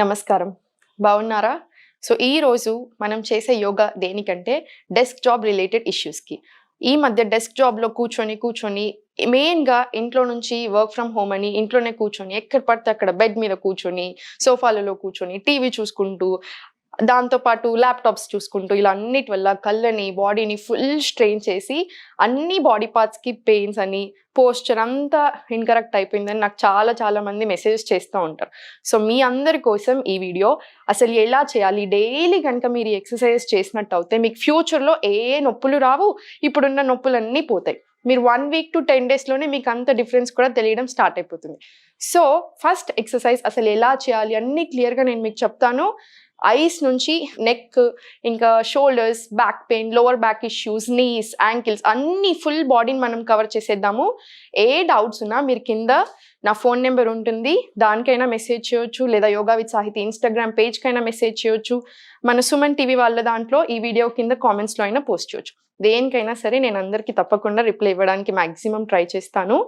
నమస్కారం. బాగున్నారా? సో, ఈరోజు మనం చేసే యోగా దేనికంటే డెస్క్ జాబ్ రిలేటెడ్ ఇష్యూస్‌కి. ఈ మధ్య డెస్క్ జాబ్‌లో కూర్చొని మెయిన్‌గా ఇంట్లో నుంచి వర్క్ ఫ్రమ్ హోమ్ అని ఇంట్లోనే కూర్చొని ఎక్కడ పడితే అక్కడ బెడ్ మీద కూర్చొని, సోఫాలలో కూర్చొని, టీవీ చూసుకుంటూ దాంతో పాటు ల్యాప్‌టాప్స్ చూసుకుంటూ ఇలా అన్నిటి వల్ల కళ్ళని, బాడీని ఫుల్ స్ట్రెయిన్ చేసి అన్ని బాడీ పార్ట్స్‌కి పెయిన్స్ అని, పోస్చర్ అంతా ఇన్‌కరెక్ట్ అయిపోయిందని నాకు చాలా మంది మెసేజెస్ చేస్తా ఉంటారు. సో, మీ అందరి కోసం ఈ వీడియో అసలు ఎలా చేయాలి? డైలీ గనుక మీరు ఈ ఎక్సర్‌సైజెస్ చేసినట్టయితే మీకు ఫ్యూచర్‌లో ఏ నొప్పులు రావు. ఇప్పుడున్న నొప్పులన్నీ పోతాయి. మీరు 1 వీక్ టు 10 డేస్‌లోనే మీకు అంత డిఫరెన్స్ కూడా తెలియడం స్టార్ట్ అయిపోతుంది. సో, ఫస్ట్ ఎక్సర్‌సైజ్ అసలు ఎలా చేయాలి అన్నీ క్లియర్‌గా నేను మీకు చెప్తాను. ఐస్ నుంచి నెక్, ఇంకా shoulders, back pain, lower back issues, knees, ankles అన్నీ ఫుల్ బాడీని మనం కవర్ చేసేద్దాము. ఏ డౌట్స్ ఉన్నా మీరు కింద నా ఫోన్ నెంబర్ ఉంటుంది. దానికైనా మెసేజ్ చేయొచ్చు. లేదా యోగా విత్ సాహితి ఇన్‌స్టాగ్రామ్ పేజ్‌కైనా మెసేజ్ చేయొచ్చు. మన సుమన్ టీవీ వాళ్ళ దాంట్లో ఈ వీడియో కింద కామెంట్స్‌లో అయినా పోస్ట్ చేయొచ్చు. దేనికైనా సరే నేను అందరికీ తప్పకుండా రిప్లై ఇవ్వడానికి మాక్సిమం ట్రై చేస్తాను.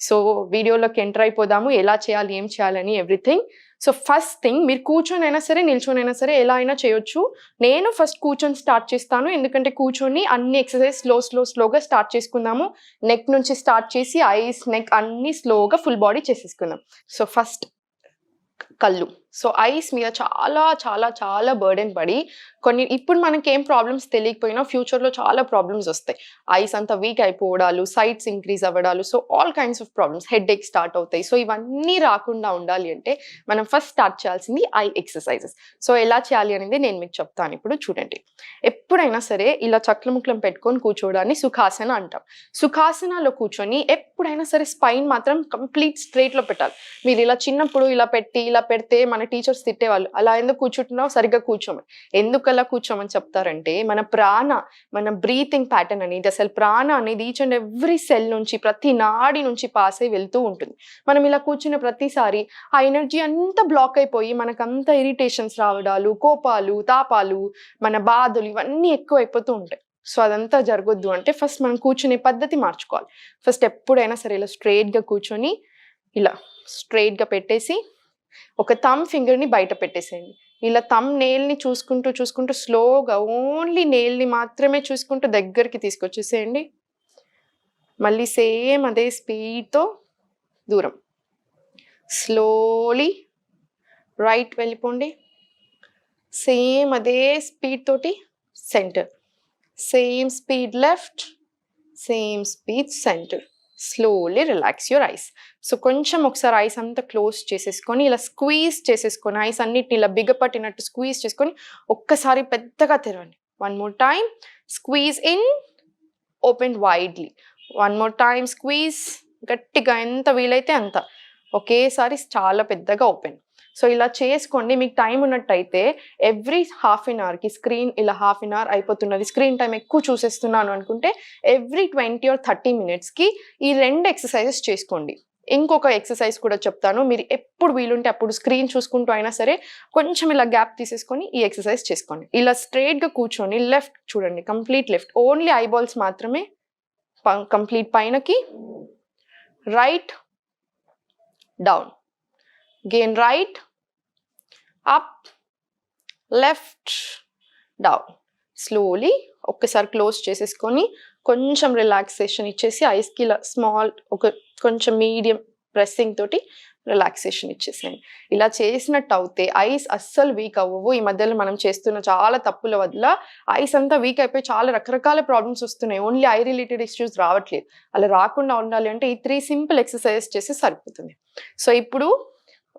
సో, వీడియోలోకి ఎంటర్ అయిపోదాము. ఎలా చేయాలి, ఏం చేయాలని ఎవ్రీథింగ్. సో, ఫస్ట్ థింగ్ మీరు కూర్చొనైనా సరే, నిల్చొనైనా సరే ఎలా అయినా చేయొచ్చు. నేను ఫస్ట్ కూర్చొని స్టార్ట్ చేస్తాను. ఎందుకంటే కూర్చొని అన్ని ఎక్సర్‌సైజ్ స్లోగా స్టార్ట్ చేసుకుందాము. నెక్ నుంచి స్టార్ట్ చేసి ఐస్, నెక్ అన్నీ స్లోగా ఫుల్ బాడీ చేసేసుకుందాం. సో, ఫస్ట్ కళ్ళు. సో, ఐస్ మీద చాలా బర్డెన్ పడి ఇప్పుడు మనకేం ప్రాబ్లమ్స్ తెలియకపోయినా ఫ్యూచర్‌లో చాలా ప్రాబ్లమ్స్ ఒస్తాయి. ఐస్ అంతా వీక్ అయిపోవడాలు, సైట్స్ ఇంక్రీజ్ అవ్వడాలు, so all kinds of problems. Headache start అవుతాయి. సో, ఇవన్నీ రాకుండా ఉండాలి అంటే మనం ఫస్ట్ స్టార్ట్ చేయాల్సింది ఐ ఎక్సర్‌సైజెస్. సో, ఎలా చేయాలి అనేది నేను మీకు చెప్తాను ఇప్పుడు చూడండి. ఎప్పుడైనా సరే ఇలా చక్రముక్లం పెట్టుకొని కూర్చోవడాన్ని సుఖాసన అంటాం. సుఖాసనాలో కూర్చొని ఎప్పుడైనా సరే స్పైన్ మాత్రం కంప్లీట్ స్ట్రెయిట్‌లో పెట్టాలి. మీరు ఇలా చిన్నప్పుడు ఇలా పెడితే మన టీచర్స్ తిట్టేవాళ్ళు. అలా ఎందుకు కూర్చుంటున్నావు? సరిగ్గా కూర్చోమని. ఎందుకలా కూర్చోమని చెప్తారంటే మన బ్రీతింగ్ ప్యాటర్న్ అనేది అసలు ప్రాణ అనేది ఈచ్ అండ్ ఎవ్రీ సెల్ నుంచి ప్రతి నాడి నుంచి పాస్ అయ్యి వెళ్తూ ఉంటుంది. మనం ఇలా కూర్చున్న ప్రతిసారి ఆ ఎనర్జీ అంతా బ్లాక్ అయిపోయి మనకంత ఇరిటేషన్స్ రావడాలు, కోపాలు, తాపాలు, మన బాధలు ఇవన్నీ ఎక్కువైపోతూ ఉంటాయి. సో, అదంతా జరగొద్దు అంటే ఫస్ట్ మనం కూర్చునే పద్ధతి మార్చుకోవాలి. ఫస్ట్ ఎప్పుడైనా సరే ఇలా స్ట్రెయిట్‌గా కూర్చొని ఇలా స్ట్రెయిట్‌గా పెట్టేసి ఒక థంబ్ ఫింగర్‌ని బయట పెట్టేసేయండి. ఇలా థంబ్ నెయిల్‌ని చూసుకుంటూ స్లోగా ఓన్లీ నెయిల్‌ని మాత్రమే చూసుకుంటూ దగ్గరికి తీసుకొచ్చేసేయండి. మళ్ళీ సేమ్ అదే స్పీడ్‌తో దూరం. స్లోలీ రైట్ వెళ్ళిపోండి. సేమ్ అదే స్పీడ్ తోటి centre. Same speed left. Same speed centre. Slowly relax your eyes. So, కొంచెం ఒకసారి ఐస్ అంతా క్లోజ్ చేసేసుకొని ఇలా స్క్వీజ్ చేసేసుకొని ఐస్ అన్నిటిని ఇలా బిగపట్టినట్టు స్క్వీజ్ చేసుకొని ఒక్కసారి పెద్దగా తెరవండి. One more time squeeze in, open widely. One more time squeeze, గట్టిగా ఎంత వీలైతే అంత. ఒకేసారి చాలా పెద్దగా ఓపెన్. సో, ఇలా చేసుకోండి. మీకు టైం ఉన్నట్టయితే ఎవ్రీ హాఫ్ ఎన్ అవర్‌కి స్క్రీన్ ఇలా హాఫ్ ఎన్ అవర్ అయిపోతున్నది, స్క్రీన్ టైమ్ ఎక్కువ చూసేస్తున్నాను అనుకుంటే ఎవ్రీ 20 ఆర్ 30 మినిట్స్‌కి ఈ 2 ఎక్సర్‌సైజెస్ చేసుకోండి. ఇంకొక ఎక్సర్‌సైజ్ కూడా చెప్తాను. మీరు ఎప్పుడు వీలుంటే అప్పుడు స్క్రీన్ చూసుకుంటూ అయినా సరే కొంచెం ఇలా గ్యాప్ తీసేసుకొని ఈ ఎక్సర్‌సైజ్ చేసుకోండి. ఇలా స్ట్రెయిట్‌గా కూర్చొని లెఫ్ట్ చూడండి, కంప్లీట్ లెఫ్ట్. ఓన్లీ ఐబాల్స్ మాత్రమే కంప్లీట్ పైనకి, right, down. Again right, up, left, down. Slowly ఒక్కసారి క్లోజ్ చేసేసుకొని కొంచెం రిలాక్సేషన్ ఇచ్చేసి ఐస్‌కి ఇలా స్మాల్ కొంచెం మీడియం ప్రెస్సింగ్ తోటి రిలాక్సేషన్ ఇచ్చేసేయండి. ఇలా చేసినట్టు అవుతే ఐస్ అస్సలు వీక్ అవ్వవు. ఈ మధ్యలో మనం చేస్తున్న చాలా తప్పుల వల్ల ఐస్ అంతా వీక్ అయిపోయి చాలా రకరకాల ప్రాబ్లమ్స్ వస్తున్నాయి. ఓన్లీ ఐ రిలేటెడ్ ఇష్యూస్ రావట్లేదు. అలా రాకుండా ఉండాలి అంటే ఈ 3 సింపుల్ ఎక్సర్‌సైజెస్ చేస్తే సరిపోతుంది. సో, ఇప్పుడు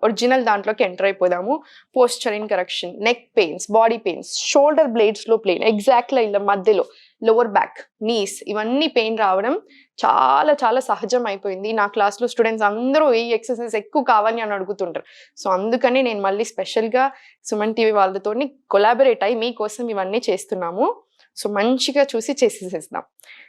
ఒరిజినల్ దాంట్లోకి ఎంటర్ అయిపోదాము. Posture incorrection, neck pains, body pains, shoulder బ్లేడ్స్‌లో పెయిన్, ఎగ్జాక్ట్‌గా ఇలా మధ్యలో లోవర్ బ్యాక్, నీస్ ఇవన్నీ పెయిన్ రావడం చాలా సహజం అయిపోయింది. నా క్లాస్‌లో స్టూడెంట్స్ అందరూ ఈ ఎక్సర్‌సైజ్ ఎక్కువ కావాలి అని అడుగుతుంటారు. సో, అందుకని నేను మళ్ళీ స్పెషల్‌గా సుమన్ టీవీ వాళ్ళతోని కొలాబరేట్ అయ్యి మీకోసం ఇవన్నీ చేస్తున్నాము. సో, మంచిగా చూసి చేసేసేద్దాం.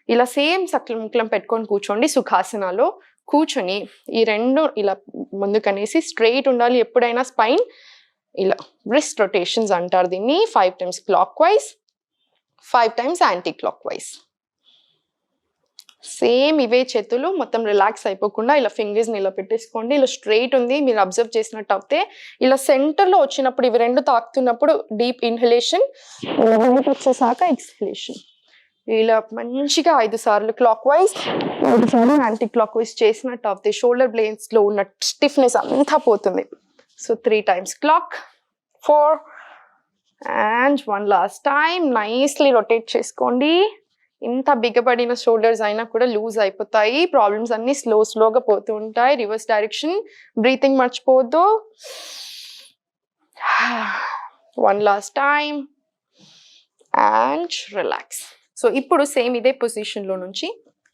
ఇలా సేమ్ చక్రముక్లం పెట్టుకొని కూర్చోండి. సుఖాసనాలో కూర్చొని ఈ 2 ఇలా ముందుకనేసి స్ట్రెయిట్ ఉండాలి ఎప్పుడైనా స్పైన్. ఇలా రిస్ట్ రొటేషన్స్ అంటారు దీన్ని. 5 times clock wise, 5 times anti clock wise. Same ఇవే చేతులు మొత్తం రిలాక్స్ అయిపోకుండా ఇలా ఫింగర్స్ని ఇలా పెట్టేసుకోండి. ఇలా స్ట్రైట్ ఉంది మీరు అబ్జర్వ్ చేసినట్టు అయితే ఇలా సెంటర్లో వచ్చినప్పుడు ఇవి రెండు తాకుతున్నప్పుడు డీప్ ఇన్హలేషన్, బయటకు వచ్చేసాక ఎక్స్హలేషన్. ఇలా మంచిగా 5 సార్లు క్లాక్ వైజ్ 5 సార్లు యాంటీ క్లాక్ వైజ్ చేసినట్టు అవుతే షోల్డర్ బ్లేడ్స్లో ఉన్న స్టిఫ్నెస్ అంతా పోతుంది. So 3 times clock, 4 and 1 last time. Nicely rotate చేసుకోండి. ఇంత బిగబడిన షోల్డర్స్ అయినా కూడా లూజ్ అయిపోతాయి. ప్రాబ్లమ్స్ అన్ని స్లోగా పోతూ ఉంటాయి. రివర్స్ డైరెక్షన్, బ్రీతింగ్ మర్చిపోవద్దు. 1 last time and relax. So ఇప్పుడు సేమ్ ఇదే పొజిషన్లో నుంచి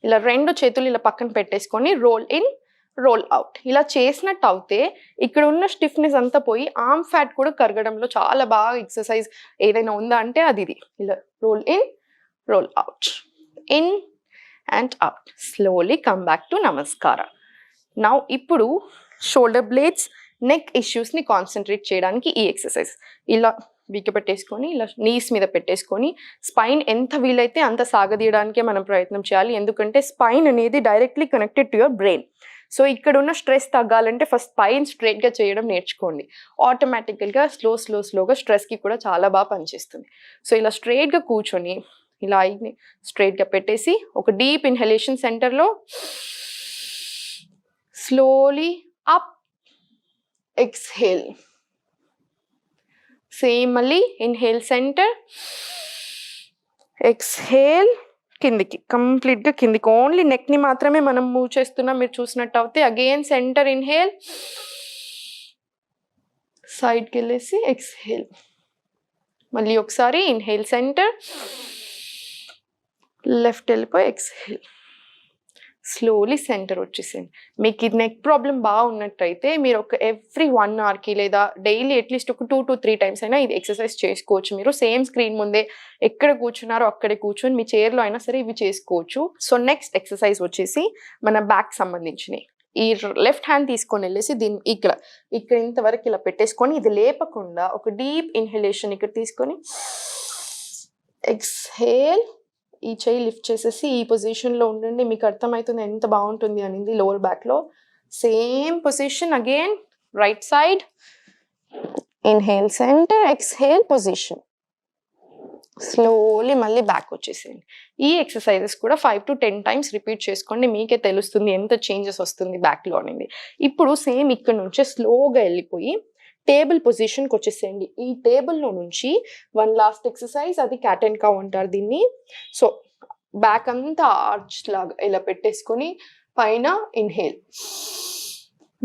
ఇలా 2 చేతులు ఇలా పక్కన పెట్టేసుకొని రోల్ ఇన్ రోల్ అవుట్ ఇలా చేసినట్టు అవుతే ఇక్కడ ఉన్న స్టిఫ్నెస్ అంతా పోయి ఆర్మ్ ఫ్యాట్ కూడా కరగడంలో చాలా బాగా ఎక్సర్సైజ్ ఏదైనా ఉందా అంటే అది ఇది. ఇలా roll in roll out, in and out. Slowly come back to namaskara. Now ఇప్పుడు షోల్డర్ బ్లేడ్స్, నెక్ ఇష్యూస్ని కాన్సన్ట్రేట్ చేయడానికి ఈ ఎక్సర్సైజ్. ఇలా వీక పెట్టేసుకొని ఇలా నీస్ మీద పెట్టేసుకొని స్పైన్ ఎంత వీలైతే అంత సాగదీయడానికే మనం ప్రయత్నం చేయాలి. ఎందుకంటే స్పైన్ అనేది directly connected to your brain. So ఇక్కడ ఉన్న స్ట్రెస్ తగ్గాలంటే ఫస్ట్ స్పైన్ స్ట్రైట్గా చేయడం నేర్చుకోండి. ఆటోమేటికల్గా స్లోగా స్ట్రెస్కి కూడా చాలా బాగా పనిచేస్తుంది. సో ఇలా స్ట్రైట్గా కూర్చొని ఇలా ఐని స్ట్రైట్గా పెట్టేసి ఒక డీప్ ఇన్హలేషన్ సెంటర్లో, స్లోలీ అప్, ఎక్స్హేల్. సేమ్ మళ్ళీ ఇన్హేల్ సెంటర్, ఎక్స్హేల్ కిందికి, కంప్లీట్గా కిందికి. ఓన్లీ నెక్ని మాత్రమే మనం మూవ్ చేస్తున్నాం మీరు చూసినట్టు అవుతే. అగైన్ సెంటర్ ఇన్హేల్, సైడ్కి వెళ్ళేసి ఎక్స్హేల్. మళ్ళీ ఒకసారి ఇన్హేల్ సెంటర్, లెఫ్ట్ వెళ్ళిపోయి ఎక్స్హేల్. స్లోలీ సెంటర్ వచ్చేసింది. మీకు ఇది నెక్ ప్రాబ్లం బాగా ఉన్నట్టయితే మీరు ఒక ఎవ్రీ 1 hourకి లేదా డైలీ అట్లీస్ట్ ఒక 2 to 3 times అయినా ఇది ఎక్సర్సైజ్ చేసుకోవచ్చు. మీరు సేమ్ స్క్రీన్ ముందే ఎక్కడ కూర్చున్నారో అక్కడే కూర్చొని మీ చైర్లో అయినా సరే ఇవి చేసుకోవచ్చు. సో నెక్స్ట్ ఎక్సర్సైజ్ వచ్చేసి మన బ్యాక్ సంబంధించినవి. ఈ లెఫ్ట్ హ్యాండ్ తీసుకొని వెళ్ళేసి దీన్ని ఇక్కడ ఇంతవరకు ఇలా పెట్టేసుకొని ఇది లేపకుండా ఒక డీప్ ఇన్హలేషన్ ఇక్కడ తీసుకొని ఎక్స్హేల్. ఈ చెయ్యి లిఫ్ట్ చేసేసి ఈ పొజిషన్లో ఉండండి. మీకు అర్థమవుతుంది ఎంత బాగుంటుంది అనేది లోవర్ బ్యాక్లో. Same position again right side, inhale centre, exhale position. Slowly మళ్ళీ బ్యాక్ వచ్చేసేయండి. ఈ ఎక్సర్సైజెస్ కూడా 5 to 10 times రిపీట్ చేసుకోండి. మీకే తెలుస్తుంది ఎంత చేంజెస్ వస్తుంది బ్యాక్లో అనేది. ఇప్పుడు సేమ్ ఇక్కడ నుంచే స్లోగా వెళ్ళిపోయి టేబుల్ పొజిషన్కి వచ్చేసేయండి. ఈ టేబుల్లో నుంచి 1 last ఎక్సర్సైజ్, అది క్యాట్ అండ్ కౌ అంటారు దీన్ని. సో బ్యాక్ అంతా ఆర్చ్ లాగా ఇలా పెట్టేసుకొని పైన ఇన్హేల్,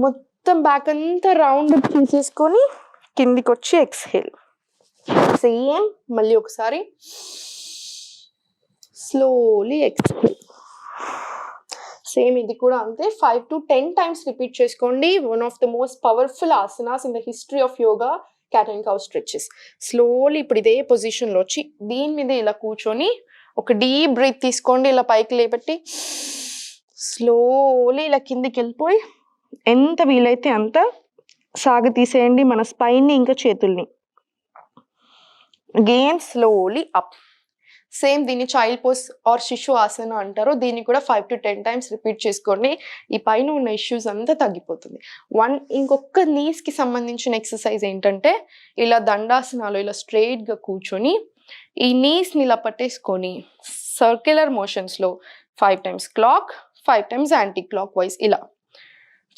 మొత్తం బ్యాక్ అంతా రౌండ్ తీసేసుకొని కిందికి వచ్చి ఎక్స్హేల్. సేమ్ మళ్ళీ ఒకసారి స్లోలీ ఎక్స్హేల్. సేమ్ ఇది కూడా అంతే 5 to 10 times రిపీట్ చేసుకోండి. One of the most powerful asanas in the history of yoga, cat and cow stretches. Slowly ఇప్పుడు ఇదే పొజిషన్లో వచ్చి దీని మీద ఇలా కూర్చొని ఒక డీప్ బ్రీత్ తీసుకోండి. ఇలా పైకి లేపట్టి స్లోలీ ఇలా కిందికి వెళ్ళిపోయి ఎంత వీలైతే అంత సాగ తీసేయండి మన స్పైన్ని ఇంకా చేతుల్ని. Again slowly up. సేమ్ దీన్ని చైల్డ్ పోస్ ఆర్ శిశు ఆసన అంటారు. దీన్ని కూడా 5 to 10 times రిపీట్ చేసుకోండి. ఈ పైన ఉన్న ఇష్యూస్ అంతా తగ్గిపోతుంది. ఇంకొక నీస్కి సంబంధించిన ఎక్సర్సైజ్ ఏంటంటే ఇలా దండాసనాలు ఇలా స్ట్రైట్గా కూర్చొని ఈ నీస్ని ఇలా పట్టేసుకొని సర్క్యులర్ మోషన్స్లో 5 times clock, 5 times anticlockwise ఇలా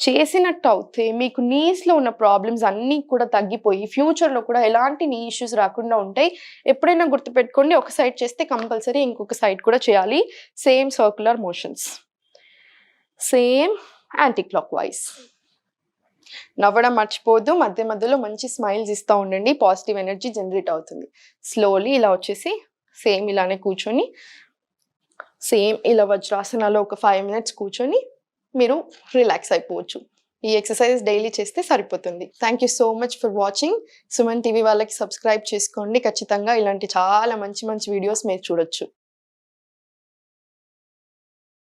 చేసినట్టు అవుతే మీకు నీస్లో ఉన్న ప్రాబ్లమ్స్ అన్నీ కూడా తగ్గిపోయి ఫ్యూచర్లో కూడా ఎలాంటి నీ ఇష్యూస్ రాకుండా ఉంటాయి. ఎప్పుడైనా గుర్తుపెట్టుకోండి, ఒక సైడ్ చేస్తే కంపల్సరీ ఇంకొక సైడ్ కూడా చేయాలి. Same circular motions, same anti clock wise. నవ్వడం మర్చిపోవద్దు. మధ్యలో మంచి స్మైల్స్ ఇస్తూ ఉండండి. పాజిటివ్ ఎనర్జీ జనరేట్ అవుతుంది. స్లోలీ ఇలా వచ్చేసి సేమ్ ఇలానే కూర్చొని సేమ్ ఇలా వజ్రాసనాలో ఒక 5 minutes కూర్చొని మీరు రిలాక్స్ అయిపోవచ్చు. ఈ ఎక్సర్సైజ్ డైలీ చేస్తే సరిపోతుంది. Thank you so much for watching. Suman TV వాళ్ళకి సబ్స్క్రైబ్ చేసుకోండి. ఖచ్చితంగా ఇలాంటి చాలా మంచి వీడియోస్ మీరు చూడొచ్చు.